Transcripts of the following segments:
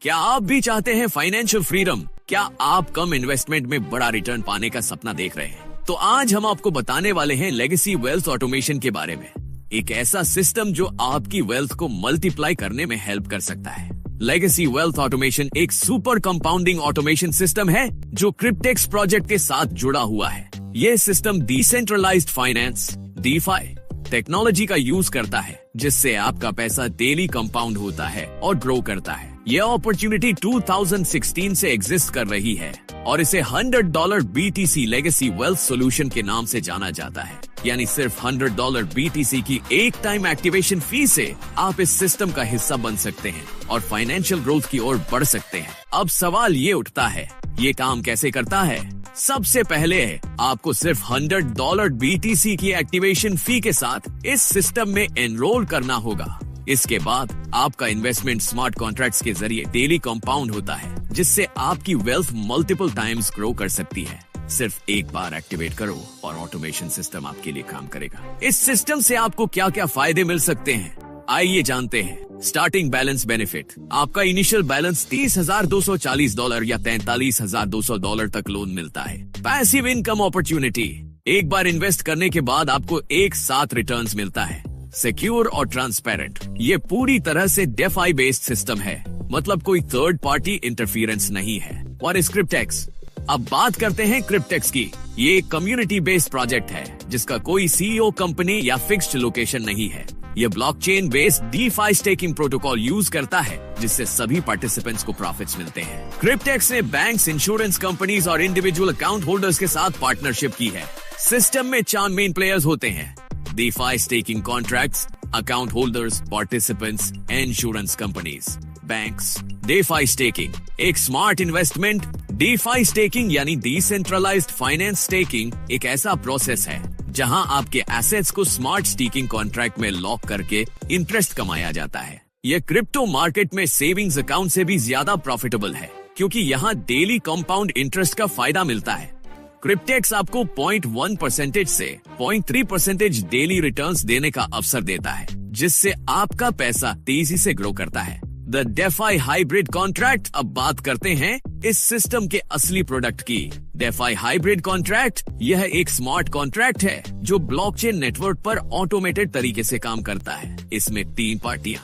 क्या आप भी चाहते हैं फाइनेंशियल फ्रीडम? क्या आप कम इन्वेस्टमेंट में बड़ा रिटर्न पाने का सपना देख रहे हैं? तो आज हम आपको बताने वाले हैं लेगेसी वेल्थ ऑटोमेशन के बारे में। एक ऐसा सिस्टम जो आपकी वेल्थ को मल्टीप्लाई करने में हेल्प कर सकता है। लेगेसी वेल्थ ऑटोमेशन एक सुपर कंपाउंडिंग ऑटोमेशन सिस्टम है जो क्रिप्टेक्स प्रोजेक्ट के साथ जुड़ा हुआ है। यह system decentralised finance DeFi technology का यूज करता है, जिससे आपका पैसा डेली कंपाउंड होता है और ग्रो करता है। यह अपॉर्चुनिटी 2016 से एग्जिस्ट कर रही है और इसे $100 BTC लेगेसी वेल्थ सॉल्यूशन के नाम से जाना जाता है। यानी सिर्फ $100 BTC की एक टाइम एक्टिवेशन फी से आप इस सिस्टम का हिस्सा बन सकते हैं और फाइनेंशियल ग्रोथ की ओर बढ़ सकते हैं। अब सवाल ये उठता है, ये काम कैसे करता है? सबसे पहले आपको सिर्फ $100 BTC की एक्टिवेशन फी के साथ इस सिस्टम में एनरोल करना होगा। इसके बाद आपका इन्वेस्टमेंट स्मार्ट कॉन्ट्रैक्ट्स के जरिए डेली कंपाउंड होता है, जिससे आपकी वेल्थ मल्टीपल टाइम्स ग्रो कर सकती है। सिर्फ एक बार एक्टिवेट करो और ऑटोमेशन सिस्टम आपके लिए काम करेगा। इस सिस्टम से आपको क्या क्या फायदे मिल सकते हैं, आइए जानते हैं। स्टार्टिंग बैलेंस बेनिफिट, आपका इनिशियल बैलेंस $30,240 या $43,200 तक लोन मिलता है। पैसिव इनकम अपॉर्चुनिटी, एक बार इन्वेस्ट करने के बाद आपको एक साथ रिटर्न्स मिलता है। सिक्योर और ट्रांसपेरेंट, ये पूरी तरह से DeFi बेस्ड सिस्टम है, मतलब कोई थर्ड पार्टी इंटरफियरेंस नहीं है। और इस क्रिप्टेक्स, अब बात करते हैं क्रिप्टेक्स की। ये एक कम्युनिटी बेस्ड प्रोजेक्ट है जिसका कोई CEO कंपनी या फिक्स्ड लोकेशन नहीं है। ये blockchain based DeFi staking protocol use करता है, जिससे सभी पार्टिसिपेंट्स को प्रॉफिट्स मिलते हैं। क्रिप्टेक्स ने बैंक्स, इंश्योरेंस कंपनीज और इंडिविजुअल अकाउंट होल्डर्स के साथ पार्टनरशिप की है। सिस्टम में 4 मेन प्लेयर्स होते हैं: DeFi staking contracts, account holders, participants, insurance companies, banks. DeFi staking एक स्मार्ट इन्वेस्टमेंट। DeFi स्टेकिंग यानी डिसेंट्रलाइज्ड फाइनेंस स्टेकिंग एक ऐसा प्रोसेस है जहां आपके एसेट्स को स्मार्ट स्टेकिंग कॉन्ट्रैक्ट में लॉक करके इंटरेस्ट कमाया जाता है। यह क्रिप्टो मार्केट में सेविंग्स अकाउंट से भी ज्यादा प्रॉफिटेबल है, क्योंकि यहाँ डेली कंपाउंड इंटरेस्ट का फायदा मिलता है। क्रिप्टेक्स आपको 0.1% से 0.3% डेली रिटर्न्स देने का अवसर देता है, जिससे आपका पैसा तेजी से ग्रो करता है। द DeFi हाइब्रिड कॉन्ट्रैक्ट, अब बात करते हैं इस सिस्टम के असली प्रोडक्ट की। DeFi हाइब्रिड कॉन्ट्रैक्ट यह एक स्मार्ट कॉन्ट्रैक्ट है जो ब्लॉकचेन नेटवर्क पर ऑटोमेटेड तरीके से काम करता है। इसमें 3 पार्टियां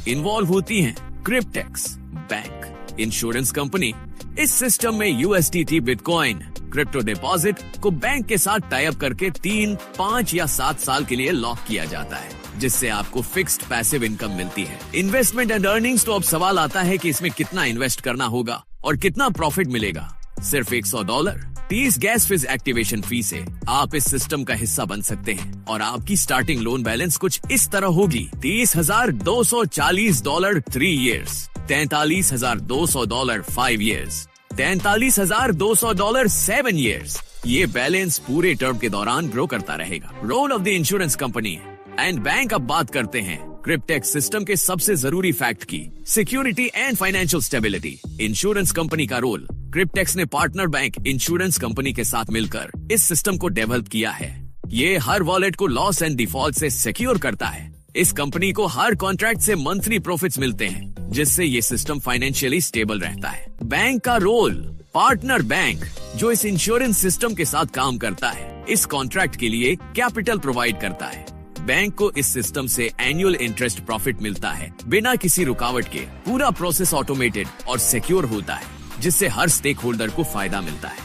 इन्वॉल्व होती हैं: क्रिप्टेक्स, बैंक, इंश्योरेंस कंपनी। इस सिस्टम में USDT बिटकॉइन क्रिप्टो डिपॉजिट को बैंक के साथ टाई अप करके 3, 5 या 7 साल के लिए लॉक किया जाता है, जिससे आपको फिक्स्ड पैसिव इनकम मिलती है। इन्वेस्टमेंट एंड अर्निंग्स, तो अब सवाल आता है कि इसमें कितना इन्वेस्ट करना होगा और कितना प्रॉफिट मिलेगा। सिर्फ $100 30 गैस फीस एक्टिवेशन फी से आप इस सिस्टम का हिस्सा बन सकते हैं और आपकी स्टार्टिंग लोन बैलेंस कुछ इस तरह होगी: $30,240 3 years, $43,200 5 years, $43,200 7 years। ये बैलेंस पूरे टर्म के दौरान ग्रो करता रहेगा। Role of the insurance company and bank, अब बात करते हैं क्रिप्टेक्स सिस्टम के सबसे जरूरी फैक्ट की: security and financial stability. Insurance company का रोल, क्रिप्टेक्स ने पार्टनर बैंक इंश्योरेंस कंपनी के साथ मिलकर इस सिस्टम को डेवलप किया है। ये हर वॉलेट को लॉस एंड डिफॉल्ट से सिक्योर करता है। इस कंपनी को हर कॉन्ट्रैक्ट से मंथली प्रॉफिट्स मिलते हैं, जिससे ये सिस्टम फाइनेंशियली स्टेबल रहता है। बैंक का रोल, पार्टनर बैंक जो इस इंश्योरेंस सिस्टम के साथ काम करता है, इस कॉन्ट्रैक्ट के लिए कैपिटल प्रोवाइड करता है। बैंक को इस सिस्टम से एनुअल इंटरेस्ट प्रॉफिट मिलता है बिना किसी रुकावट के। पूरा प्रोसेस ऑटोमेटेड और सिक्योर होता है, जिससे हर स्टेक होल्डर को फायदा मिलता है।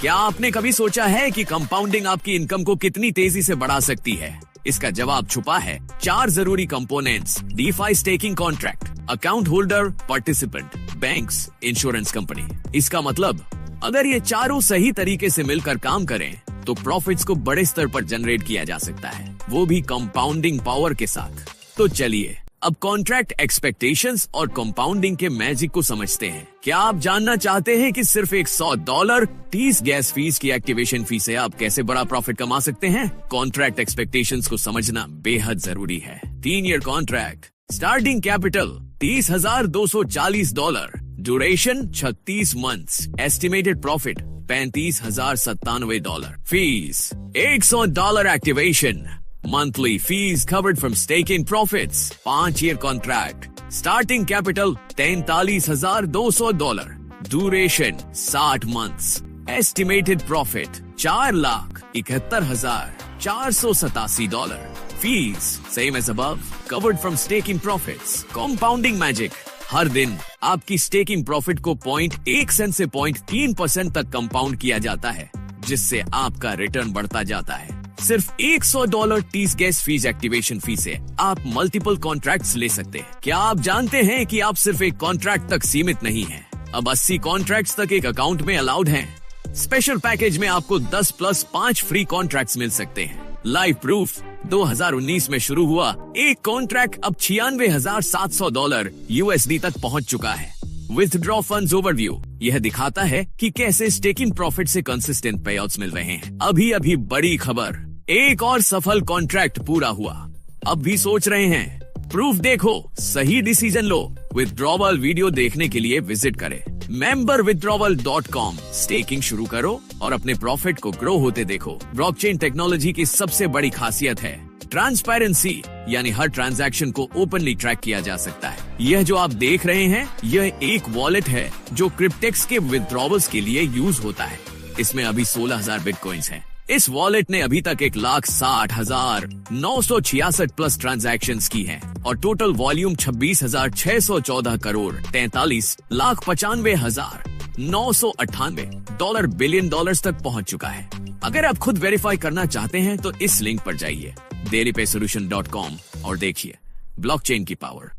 क्या आपने कभी सोचा है कि कंपाउंडिंग आपकी इनकम को कितनी तेजी से बढ़ा सकती है? इसका जवाब छुपा है 4 जरूरी components: DeFi staking contract, account holder, participant, banks, insurance company. इसका मतलब अगर ये चारों सही तरीके से मिलकर काम करें तो प्रॉफिट्स को बड़े स्तर पर जनरेट किया जा सकता है, वो भी कंपाउंडिंग पावर के साथ। तो चलिए अब कॉन्ट्रैक्ट एक्सपेक्टेशंस और कंपाउंडिंग के मैजिक को समझते हैं। क्या आप जानना चाहते हैं कि सिर्फ $100 30 गैस फीस की एक्टिवेशन फी से आप कैसे बड़ा प्रॉफिट कमा सकते हैं? कॉन्ट्रैक्ट एक्सपेक्टेशंस को समझना बेहद जरूरी है। 3 year contract, starting capital $30,240, duration 36 months, estimated profit $35,097, fees $100 activation, monthly fees covered from staking profits, 5 year contract, starting capital $43,200, duration 60 months, estimated profit $4,71,487, fees same as above, covered from staking profits, compounding magic, हर दिन आपकी staking profit को 0.1 Saint से 0.3% तक compound किया जाता है, जिससे आपका रिटर्न बढ़ता जाता है। सिर्फ $100 टीज गैस फीस एक्टिवेशन फी से आप मल्टीपल कॉन्ट्रैक्ट्स ले सकते हैं। क्या आप जानते हैं कि आप सिर्फ एक कॉन्ट्रैक्ट तक सीमित नहीं हैं? अब 80 कॉन्ट्रैक्ट्स तक एक अकाउंट में अलाउड हैं। स्पेशल पैकेज में आपको 10 + 5 फ्री कॉन्ट्रैक्ट्स मिल सकते हैं। लाइव प्रूफ 2019 में शुरू हुआ एक कॉन्ट्रैक्ट अब $96,700 USD तक पहुंच चुका है। विथड्रॉ फंड्स ओवरव्यू यह दिखाता है कि कैसे स्टेकिंग प्रॉफिट से कंसिस्टेंट पेआउट्स मिल रहे हैं। अभी बड़ी खबर, एक और सफल कॉन्ट्रैक्ट पूरा हुआ। अब भी सोच रहे हैं? प्रूफ देखो, सही डिसीजन लो। विथड्रॉवल वीडियो देखने के लिए विजिट करें memberwithdrawal.com। स्टेकिंग शुरू करो और अपने प्रॉफिट को ग्रो होते देखो। ब्लॉकचेन टेक्नोलॉजी की सबसे बड़ी खासियत है ट्रांसपेरेंसी, यानी हर ट्रांजैक्शन को ओपनली ट्रैक किया जा सकता है। यह जो आप देख रहे हैं, यह एक वॉलेट है जो क्रिप्टेक्स के विथड्रॉवल्स के लिए यूज होता है। इसमें अभी 16,000 बिटकॉइंस हैं। इस वॉलेट ने अभी तक 1,60,966 प्लस ट्रांजैक्शंस की हैं और total volume 26,614 crore 43,95,998 billion dollars तक पहुंच चुका है। अगर आप खुद वेरीफाई करना चाहते हैं तो इस लिंक पर जाइए dailypaysolution.com और देखिए ब्लॉकचेन की पावर।